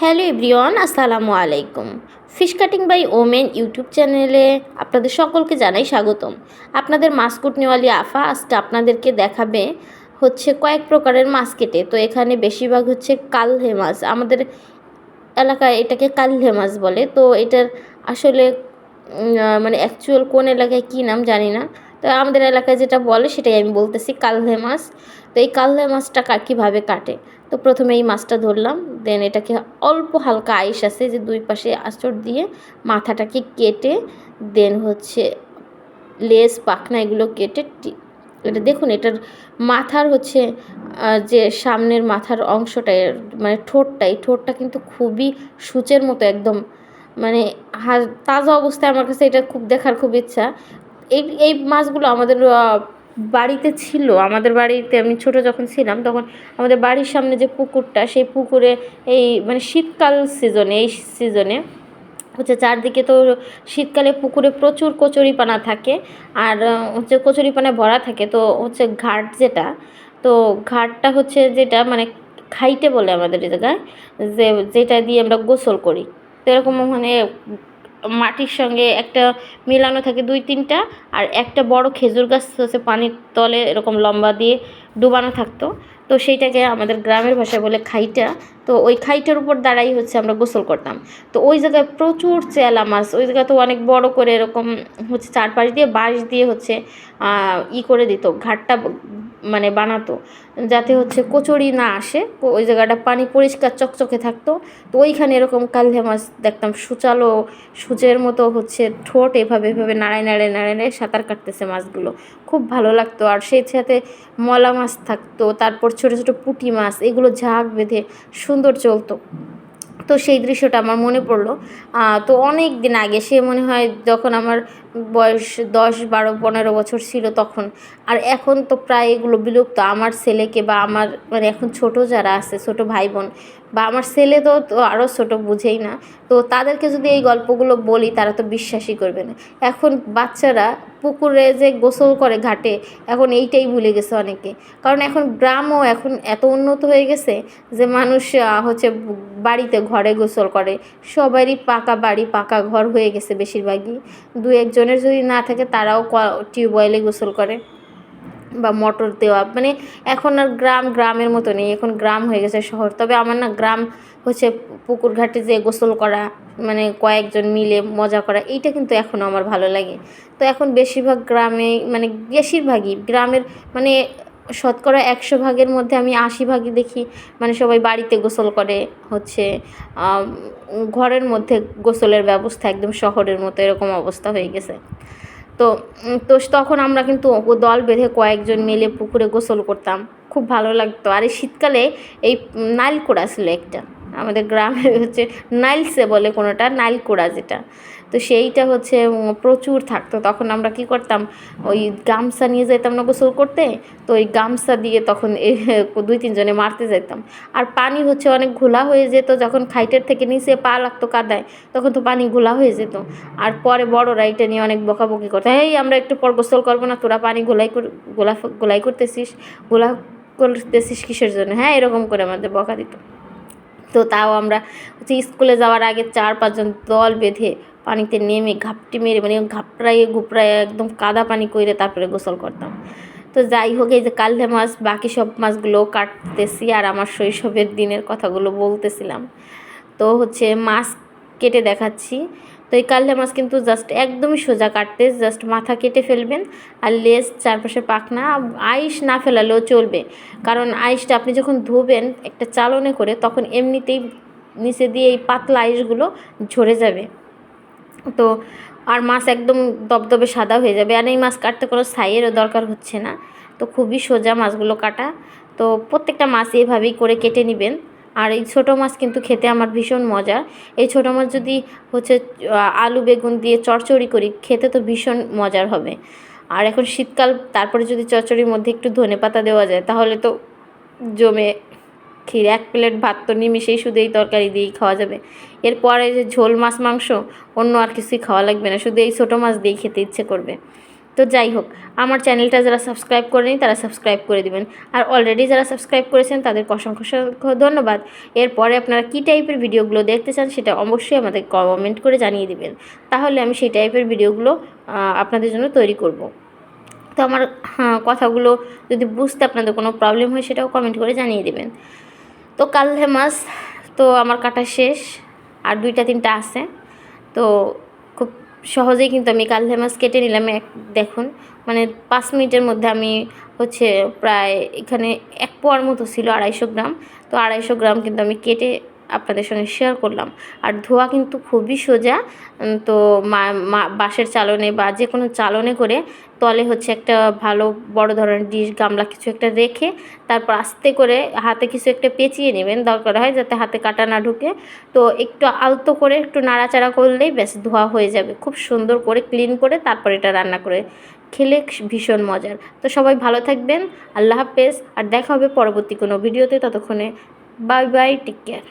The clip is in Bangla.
হ্যালো এভরিওয়ান, আসসালামু আলাইকুম। Fish cutting by women YouTube চ্যানেলে আপনাদের সকলকে জানাই স্বাগতম। আপনাদের মাছ কুটনিওয়ালি আফা আজকে আপনাদেরকে দেখাবে হচ্ছে কয়েক প্রকারের মাছ কেটে। তো এখানে বেশিরভাগ হচ্ছে কালহে মাছ, আমাদের এলাকায় এটাকে কালহে মাছ বলে। তো এটার আসলে মানে অ্যাকচুয়াল কোন এলাকায় কী নাম জানি না। তো আমাদের এলাকায় যেটা বলে সেটাই আমি বলতেছি, কালহে মাছ। তো এই কালহে মাছটা কীভাবে কাটে, তো প্রথমে এই মাছটা ধরলাম, দেন এটাকে অল্প হালকা আইস আছে যে দুই পাশে আঁচড় দিয়ে মাথাটাকে কেটে, দেন হচ্ছে লেজ পাখনা এগুলো কেটে এটা দেখুন, এটার মাথার হচ্ছে যে সামনের মাথার অংশটা মানে ঠোঁটটা, এই ঠোঁটটা কিন্তু খুবই সূচের মতো একদম, মানে তাজা অবস্থায়। আমার কাছে এটা খুব দেখার খুব ইচ্ছা। এই এই মাছগুলো আমাদের বাড়িতে ছিল। আমাদের বাড়িতে আমি ছোট যখন ছিলাম তখন আমাদের বাড়ির সামনে যে পুকুরটা, সেই পুকুরে এই মানে শীতকাল সিজনে, এই সিজনে হচ্ছে চারদিকে তো শীতকালে পুকুরে প্রচুর কচুরিপানা থাকে, আর হচ্ছে কচুরিপানায় ভরা থাকে। তো হচ্ছে ঘাট যেটা, তো ঘাটটা হচ্ছে যেটা মানে খাইতে বলে আমাদের এই জায়গায়, যেটা দিয়ে আমরা গোসল করি। তো এরকম মানে মাটির সঙ্গে একটা মেলানো থাকে দুই তিনটা, আর একটা বড় খেজুর গাছ হচ্ছে পানির তলে এরকম লম্বা দিয়ে ডুবানো থাকতো। তো সেইটাকে আমাদের গ্রামের ভাষায় বলে খাইটা। তো ওই খাইটার উপর দাঁড়াই হচ্ছে আমরা গোসল করতাম। তো ওই জায়গায় প্রচুর চেলা মাছ, ওই জায়গায় তো অনেক বড় করে এরকম হচ্ছে চারপাশ দিয়ে বাঁশ দিয়ে হচ্ছে করে দিত, ঘাটটা মানে বানাতো, যাতে হচ্ছে কচুরি না আসে। ওই জায়গাটা পানি পরিষ্কার চকচকে থাকতো। তো ওইখানে এরকম কালহে মাছ দেখতাম, সুচালো সূচের মতো হচ্ছে ঠোঁট এভাবে এভাবে নাড়ায় নাড়ায় নাড়ায় নাড়ায় সাঁতার কাটতেছে মাছগুলো, খুব ভালো লাগতো। আর সেই সাথে মলা মাছ থাকতো, তারপর ছোটো ছোটো পুঁটি মাছ, এগুলো ঝাঁক বেঁধে সুন্দর চলতো। তো সেই দৃশ্যটা আমার মনে পড়লো। তো অনেক দিন আগে, সে মনে হয় যখন আমার বয়স 10, 12, 15 বছর ছিল তখন। আর এখন তো প্রায় এগুলো বিলুপ্ত। আমার ছেলেকে বা আমার মানে এখন ছোট যারা আছে, ছোট ভাই বোন বা আমার ছেলে তো আরও ছোট, বুঝেই না। তো তাদেরকে যদি এই গল্পগুলো বলি তারা তো বিশ্বাসই করবে না। এখন বাচ্চারা পুকুরে যে গোসল করে ঘাটে, এখন এইটাই ভুলে গেছে অনেকে। কারণ এখন গ্রামও এখন এত উন্নত হয়ে গেছে যে মানুষ হচ্ছে বাড়িতে ঘরে গোসল করে। সবারই পাকা বাড়ি, পাকা ঘর হয়ে গেছে বেশিরভাগই। দু একজনের যদি না থাকে তারাও টিউবওয়েলে গোসল করে বা মোটর দেওয়া। মানে এখন আর গ্রামের মতো নেই, এখন গ্রাম হয়ে গেছে শহর। তবে আমার না গ্রাম হচ্ছে পুকুর ঘাটে যেয়ে গোসল করা, মানে কয়েকজন মিলে মজা করা, এইটা কিন্তু এখনও আমার ভালো লাগে। তো এখন বেশিরভাগ গ্রামে, মানে বেশিরভাগই গ্রামের, মানে শতকরা 100 ভাগের মধ্যে আমি 80 ভাগই দেখি মানে সবাই বাড়িতে গোসল করে, হচ্ছে ঘরের মধ্যে গোসলের ব্যবস্থা একদম শহরের মতো এরকম অবস্থা হয়ে গেছে। তো তো তখন আমরা কিন্তু দল বেঁধে কয়েকজন মিলে পুকুরে গোসল করতাম, খুব ভালো লাগতো। আর এই শীতকালে এই নাইলকুড়া ছিল একটা, আমাদের গ্রামে হচ্ছে নাইলসে বলে কোনোটা, নাইলকুড়া যেটা, তো সেইটা হচ্ছে প্রচুর থাকতো। তখন আমরা কি করতাম, ওই গামছা নিয়ে যেতাম না গোসল করতে, তো ওই গামছা দিয়ে তখন 2-3 জনে মারতে যেতাম। আর পানি হচ্ছে অনেক ঘোলা হয়ে যেত, যখন খাইটের থেকে নিচে পা লাগতো কাদায় তখন তো পানি ঘোলা হয়ে যেত। আর পরে বড়রা এটা নিয়ে অনেক বকাবকি করতো, এই আমরা একটু পর গোসল করবো না, তোরা পানি গোলাই করতেছিস, গোলা করতেছিস কিসের জন্য, হ্যাঁ, এরকম করে আমাদের বকা দিত। তো তাও আমরা হচ্ছে স্কুলে যাওয়ার আগে 4-5 জন দল বেঁধে পানিতে নেমে ঘাপটি মেরে, মানে ঘুপড়াইয়ে একদম কাদা পানি করে তারপরে গোসল করতাম। তো যাই হোক, এই যে কালহে মাছ, বাকি সব মাছগুলো কাটতেছি আর আমার শৈশবের দিনের কথাগুলো বলতেছিলাম। তো হচ্ছে মাছ কেটে দেখাচ্ছি। তো এই কালহে মাছ কিন্তু জাস্ট একদমই সোজা কাটতে, জাস্ট মাথা কেটে ফেলবেন আর লেজ, চারপাশে পাখনা, আইস না ফেলালেও চলবে। কারণ আইসটা আপনি যখন ধুবেন একটা চালনে করে, তখন এমনিতেই নিচে দিয়ে এই পাতলা আইসগুলো ঝরে যাবে। তো আর মাছ একদম দবদবে সাদা হয়ে যাবে। আর এই মাছ কাটতে কোনো ছাইয়েরও দরকার হচ্ছে না। তো খুবই সোজা মাছগুলো কাটা। তো প্রত্যেকটা মাছ এভাবেই করে কেটে নেবেন। আর এই ছোটো মাছ কিন্তু খেতে আমার ভীষণ মজা। এই ছোটো মাছ যদি হচ্ছে আলু বেগুন দিয়ে চচ্চড়ি করি, খেতে তো ভীষণ মজার হবে। আর এখন শীতকাল, তারপরে যদি চচ্চড়ির মধ্যে একটু ধনেপাতা দেওয়া যায় তাহলে তো জমে ক্ষীর। 1 প্লেট ভাত তো নিমিষেই শুধু এই তরকারি দিয়েই খাওয়া যাবে। এরপরে যে ঝোল মাছ মাংস, অন্য আর কিছুই খাওয়া লাগবে না, শুধু এই ছোটো মাছ দিয়েই খেতে ইচ্ছে করবে। তো তো যাই হোক, আমার চ্যানেলটা যারা সাবস্ক্রাইব করেনি তারা সাবস্ক্রাইব করে দিবেন, আর অলরেডি যারা সাবস্ক্রাইব করেছেন তাদেরকে অসংখ্য অসংখ্য ধন্যবাদ। এরপরে আপনারা কী টাইপের ভিডিওগুলো দেখতে চান সেটা অবশ্যই আমাদের কমেন্ট করে জানিয়ে দিবেন, তাহলে আমি সেই টাইপের ভিডিওগুলো আপনাদের জন্য তৈরি করব। তো আমার কথাগুলো যদি বুঝতে আপনাদের কোনো প্রবলেম হয় সেটাও কমেন্ট করে জানিয়ে দেবেন। তো কালহে মাছ তো আমার কাটা শেষ, আর 2-3টা আছে। তো খুব সহজেই কিন্তু আমি কালহে মাছ কেটে নিলাম। দেখুন মানে 5 মিনিটের মধ্যে আমি হচ্ছে প্রায় এখানে 1 পোয়ার মতো ছিল, 250 গ্রাম। তো 250 গ্রাম কিন্তু আমি কেটে আপনাদের সঙ্গে শেয়ার করলাম। আর ধোয়া কিন্তু খুবই সোজা। তো বাঁশের চালনে বা যে কোনো চালনে করে তলে হচ্ছে একটা ভালো বড় ধরনের ডিশ গামলা কিছু একটা রেখে তারপর আস্তে করে হাতে কিছু একটা পেঁচিয়ে নেবেন, দরকার হয় যাতে হাতে কাটা না ঢুকে। তো একটু আলতো করে একটু নাড়াচাড়া করলেই ব্যাস ধোয়া হয়ে যাবে, খুব সুন্দর করে ক্লিন করে তারপর এটা রান্না করে খেলে ভীষণ মজার। তো সবাই ভালো থাকবেন, আল্লাহ হাফেজ, আর দেখা হবে পরবর্তী কোনো ভিডিওতে। ততক্ষণে বাই বাই, টেক কেয়ার।